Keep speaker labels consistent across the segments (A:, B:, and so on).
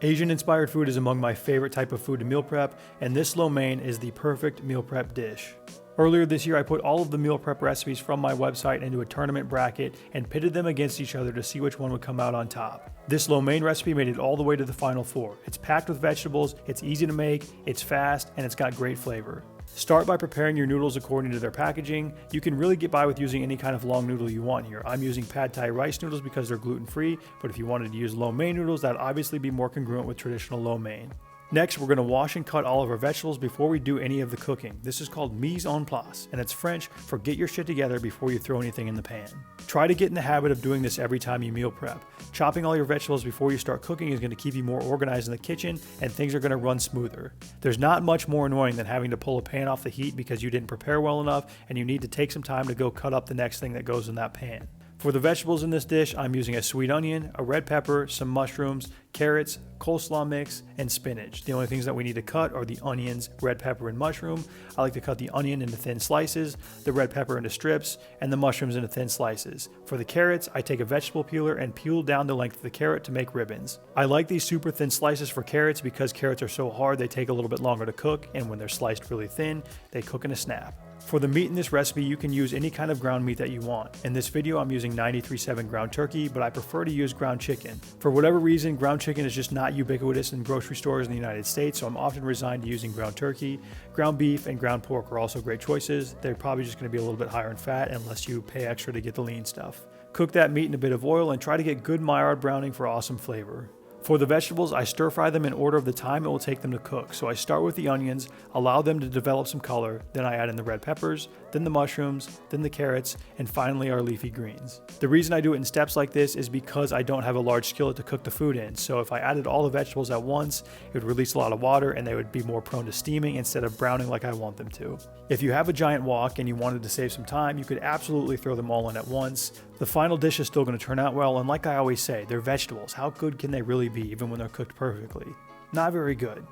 A: Asian-inspired food is among my favorite type of food to meal prep, and this lo mein is the perfect meal prep dish. Earlier this year, I put all of the meal prep recipes from my website into a tournament bracket and pitted them against each other to see which one would come out on top. This lo mein recipe made it all the way to the final four. It's packed with vegetables, it's easy to make, it's fast, and it's got great flavor. Start by preparing your noodles according to their packaging. You can really get by with using any kind of long noodle you want here. I'm using pad thai rice noodles because they're gluten-free, but if you wanted to use lo mein noodles, that'd obviously be more congruent with traditional lo mein. Next, we're going to wash and cut all of our vegetables before we do any of the cooking. This is called mise en place, and it's French for get your shit together before you throw anything in the pan. Try to get in the habit of doing this every time you meal prep. Chopping all your vegetables before you start cooking is going to keep you more organized in the kitchen, and things are going to run smoother. There's not much more annoying than having to pull a pan off the heat because you didn't prepare well enough, and you need to take some time to go cut up the next thing that goes in that pan. For the vegetables in this dish, I'm using a sweet onion, a red pepper, some mushrooms, carrots, coleslaw mix, and spinach. The only things that we need to cut are the onions, red pepper, and mushroom. I like to cut the onion into thin slices, the red pepper into strips, and the mushrooms into thin slices. For the carrots, I take a vegetable peeler and peel down the length of the carrot to make ribbons. I like these super thin slices for carrots because carrots are so hard they take a little bit longer to cook, and when they're sliced really thin, they cook in a snap. For the meat in this recipe, you can use any kind of ground meat that you want. In this video, I'm using 93.7 ground turkey, but I prefer to use ground chicken. For whatever reason, ground chicken is just not ubiquitous in grocery stores in the United States, so I'm often resigned to using ground turkey. Ground beef and ground pork are also great choices. They're probably just going to be a little bit higher in fat unless you pay extra to get the lean stuff. Cook that meat in a bit of oil and try to get good Maillard browning for awesome flavor. For the vegetables, I stir fry them in order of the time it will take them to cook. So I start with the onions, allow them to develop some color, then I add in the red peppers, then the mushrooms, then the carrots, and finally our leafy greens. The reason I do it in steps like this is because I don't have a large skillet to cook the food in. So if I added all the vegetables at once, it would release a lot of water and they would be more prone to steaming instead of browning like I want them to. If you have a giant wok and you wanted to save some time, you could absolutely throw them all in at once. The final dish is still going to turn out well, and like I always say, they're vegetables. How good can they really be even when they're cooked perfectly? Not very good.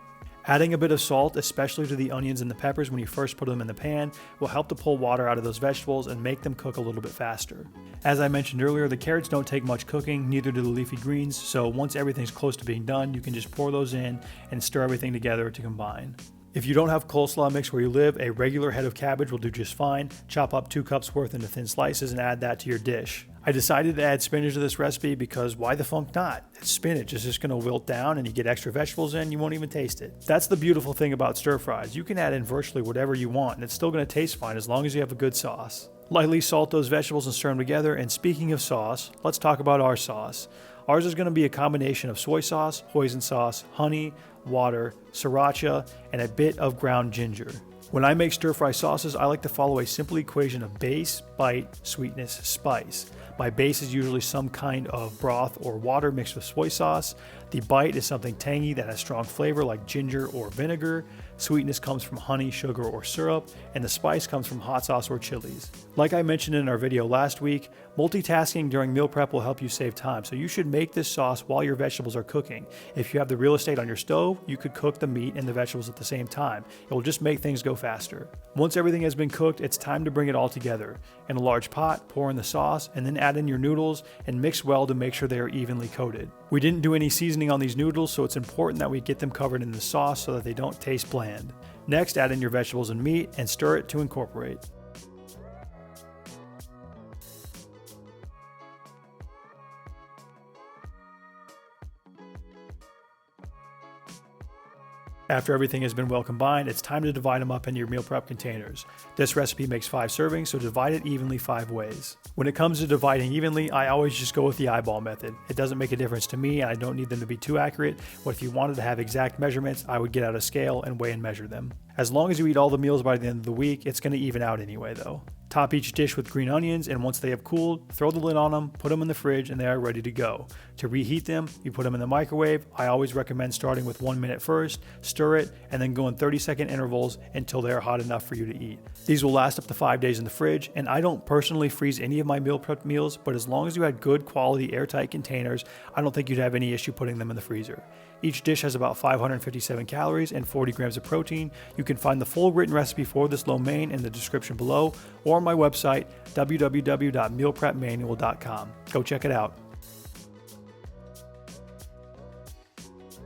A: Adding a bit of salt, especially to the onions and the peppers when you first put them in the pan, will help to pull water out of those vegetables and make them cook a little bit faster. As I mentioned earlier, the carrots don't take much cooking, neither do the leafy greens, so once everything's close to being done, you can just pour those in and stir everything together to combine. If you don't have coleslaw mix where you live, a regular head of cabbage will do just fine. Chop up 2 cups worth into thin slices and add that to your dish. I decided to add spinach to this recipe because why the funk not? It's spinach. It's just going to wilt down and you get extra vegetables in, you won't even taste it. That's the beautiful thing about stir fries. You can add in virtually whatever you want and it's still going to taste fine as long as you have a good sauce. Lightly salt those vegetables and stir them together, and speaking of sauce, let's talk about our sauce. Ours is going to be a combination of soy sauce, hoisin sauce, honey, water, sriracha, and a bit of ground ginger. When I make stir-fry sauces, I like to follow a simple equation of base, bite, sweetness, spice. My base is usually some kind of broth or water mixed with soy sauce. The bite is something tangy that has strong flavor like ginger or vinegar. Sweetness comes from honey, sugar, or syrup, and the spice comes from hot sauce or chilies. Like I mentioned in our video last week, multitasking during meal prep will help you save time, so you should make this sauce while your vegetables are cooking. If you have the real estate on your stove, you could cook the meat and the vegetables at the same time. It will just make things go faster. Once everything has been cooked, it's time to bring it all together. In a large pot, pour in the sauce, and then add in your noodles and mix well to make sure they are evenly coated. We didn't do any seasoning on these noodles, so it's important that we get them covered in the sauce so that they don't taste bland. Next, add in your vegetables and meat and stir it to incorporate. After everything has been well combined, it's time to divide them up into your meal prep containers. This recipe makes 5 servings, so divide it evenly 5 ways. When it comes to dividing evenly, I always just go with the eyeball method. It doesn't make a difference to me, and I don't need them to be too accurate, but if you wanted to have exact measurements, I would get out a scale and weigh and measure them. As long as you eat all the meals by the end of the week, it's going to even out anyway though. Top each dish with green onions, and once they have cooled, throw the lid on them, put them in the fridge, and they are ready to go. To reheat them, you put them in the microwave. I always recommend starting with 1 minute first, stir it, and then go in 30-second intervals until they are hot enough for you to eat. These will last up to 5 days in the fridge, and I don't personally freeze any of my meal prep meals, but as long as you had good quality airtight containers, I don't think you'd have any issue putting them in the freezer. Each dish has about 557 calories and 40 grams of protein. You can find the full written recipe for this lo mein in the description below or on my website, www.mealprepmanual.com. Go check it out.